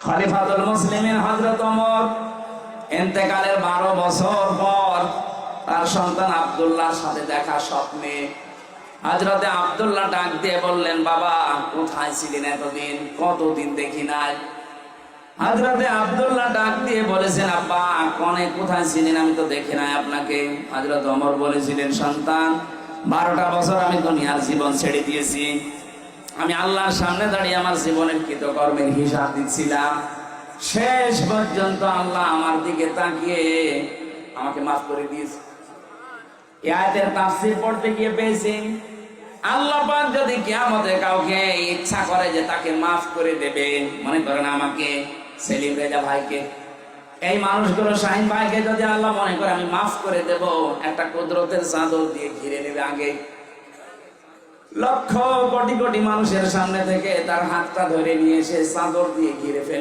খলিফাতুল মুসলিমিন হযরত ওমর ইন্তেকালের 12 বছর পর তার সন্তান আব্দুল্লাহর সাথে দেখা স্বপ্নে হযরতে আব্দুল্লাহ ডাক দিয়ে বললেন, বাবা কোথায় ছিলেন এতদিন? কতদিন দেখি নাই। হযরতে আব্দুল্লাহ ডাক দিয়ে বলেছেন, আব্বা কোথায় ছিলেন? আমি তো দেখি নাই আপনাকে। হযরত ওমর বলেছিলেন, সন্তান 12টা বছর আমি দুনিয়ার জীবন ছেড়ে দিয়েছি। আমি আল্লাহর সামনে দাঁড়িয়ে আমার জীবনের কৃতকর্মের হিসাব দিচ্ছিলাম। শেষ পর্যন্ত আল্লাহ আমার দিকে তাকিয়ে আমাকে মাফ করে দিয়েছে। এই আয়াতের তাফসীর পড়তে গিয়ে পেয়েছি, আল্লাহ পাক যদি কিয়ামতে কাউকে ইচ্ছা করে যে তাকে মাফ করে দেবে, মনে করেন আমাকে, সেলিম রেজা ভাইকে, এই মানুষগুলো শাহিন ভাইকে যদি আল্লাহ মনে করে আমি মাফ করে দেব, একটা কুদরতের চাদর দিয়ে ঘিরে নেবে। আগে লক্ষ কোটি কোটি মানুষের সামনে থেকে তার হাতটা ধরে নিয়ে এসে চাদর দিয়ে ঘিরে ফেলবে।